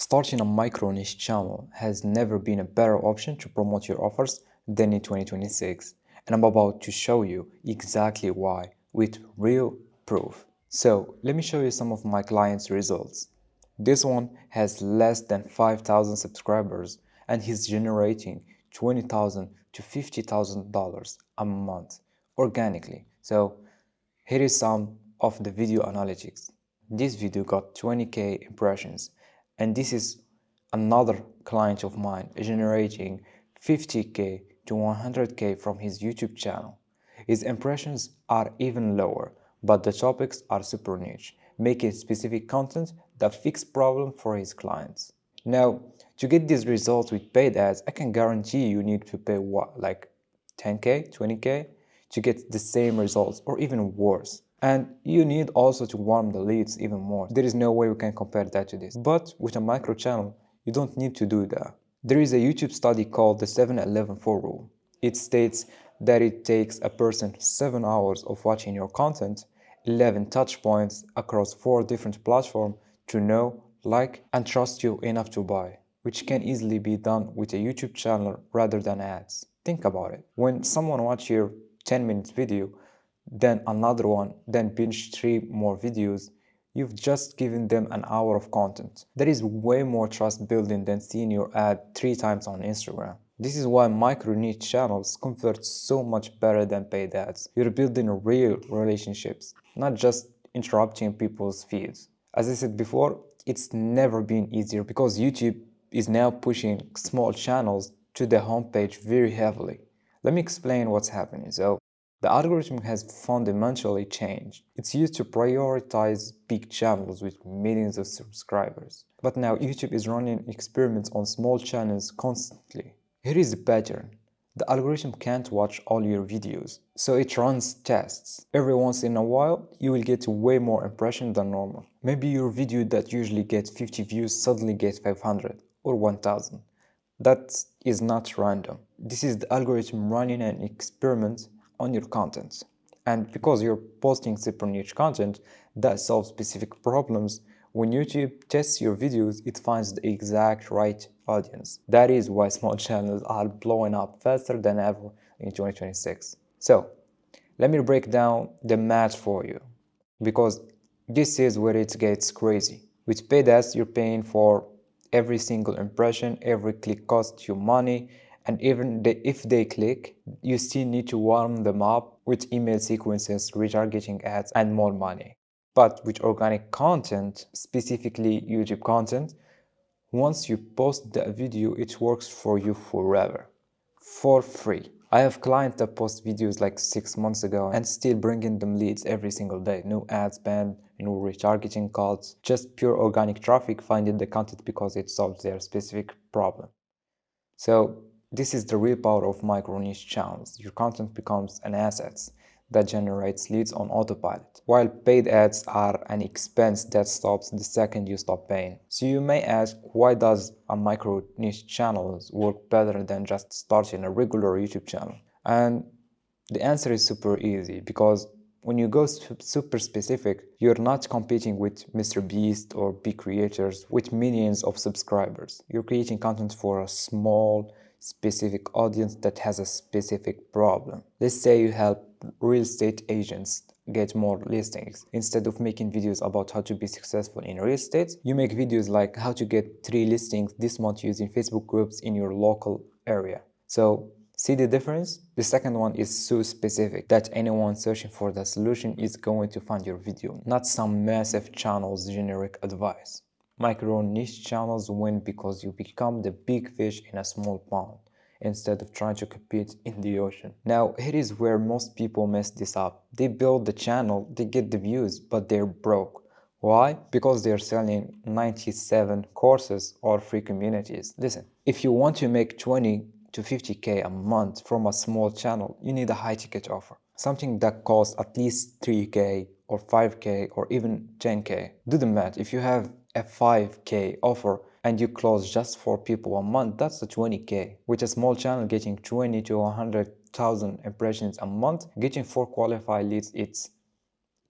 Starting a micro niche channel has never been a better option to promote your offers than in 2026, and I'm about to show you exactly why with real proof. So let me show you some of my clients' results. This one has less than 5,000 subscribers and he's generating $20,000 to $50,000 a month organically. So here is some of the video analytics. This video got 20k impressions, and this is another client of mine generating 50k to 100k from his YouTube channel. His impressions are even lower, but the topics are super niche, making specific content that fix problem for his clients. Now, to get these results with paid ads, I can guarantee you need to pay what, like 10k, 20k to get the same results or even worse. And you need also to warm the leads even more. There is no way we can compare that to this. But with a micro channel, you don't need to do that. There is a YouTube study called the 7-11-4 rule. It states that it takes a person 7 hours of watching your content, 11 touch points across 4 different platforms to know, like, and trust you enough to buy, which can easily be done with a YouTube channel rather than ads. Think about it. When someone watches your 10-minute video, then another one, then binge 3 more videos, you've just given them an hour of content. That is way more trust building than seeing your ad 3 times on Instagram. This is why micro niche channels convert so much better than paid ads. You're building real relationships, not just interrupting people's feeds. As I said before, it's never been easier because YouTube is now pushing small channels to the homepage very heavily. Let me explain what's happening. So, the algorithm has fundamentally changed. It's used to prioritize big channels with millions of subscribers. But now YouTube is running experiments on small channels constantly. Here is the pattern. The algorithm can't watch all your videos, so it runs tests. Every once in a while, you will get way more impressions than normal. Maybe your video that usually gets 50 views suddenly gets 500 or 1000. That is not random. This is the algorithm running an experiment on your content. And because you're posting super niche content that solves specific problems, when YouTube tests your videos, it finds the exact right audience. That is why small channels are blowing up faster than ever in 2026. So, let me break down the math for you, because this is where it gets crazy. With paid ads, you're paying for every single impression, every click costs you money, and even if they click, you still need to warm them up with email sequences, retargeting ads, and more money. But with organic content, specifically YouTube content, once you post the video, it works for you forever, for free. I have clients that post videos like 6 months ago and still bringing them leads every single day. No ad spend, no retargeting calls, just pure organic traffic finding the content because it solves their specific problem. So this is the real power of micro niche channels. Your content becomes an asset that generates leads on autopilot, while paid ads are an expense that stops the second you stop paying. So you may ask, why does a micro niche channel work better than just starting a regular YouTube channel? And the answer is super easy, because when you go super specific, you're not competing with Mr. Beast or big creators with millions of subscribers. You're creating content for a small, specific audience that has a specific problem. Let's say you help real estate agents get more listings. Instead of making videos about how to be successful in real estate, you make videos like how to get 3 listings this month using Facebook groups in your local area. So, see the difference? The second one is so specific that anyone searching for the solution is going to find your video, not some massive channel's generic advice. Micro niche channels win because you become the big fish in a small pond instead of trying to compete in the ocean. Now, here is where most people mess this up. They build the channel, they get the views, but they're broke. Why? Because they're selling 97 courses or free communities. Listen, if you want to make 20 to 50k a month from a small channel, you need a high ticket offer. Something that costs at least 3k or 5k or even 10k. Do the math. If you have a 5k offer and you close just 4 people a month, that's a 20k. With a small channel getting 20 to 100,000 impressions a month, getting 4 qualified leads, it's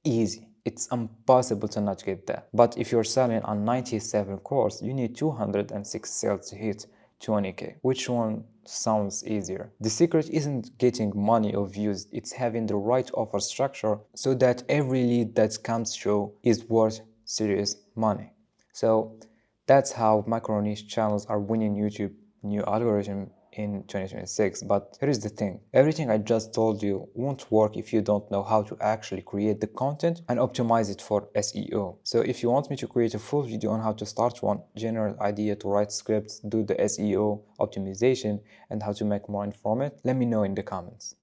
easy. It's impossible to not get that. But if you're selling a 97 course, you need 206 sales to hit 20K. Which one sounds easier? The secret isn't getting money or views, it's having the right offer structure so that every lead that comes through is worth serious money. So that's how micro niche channels are winning YouTube new algorithm in 2026. But here is the thing, everything I just told you won't work if you don't know how to actually create the content and optimize it for SEO. So if you want me to create a full video on how to start one, general idea to write scripts, do the SEO optimization, and how to make more informed, let me know in the comments.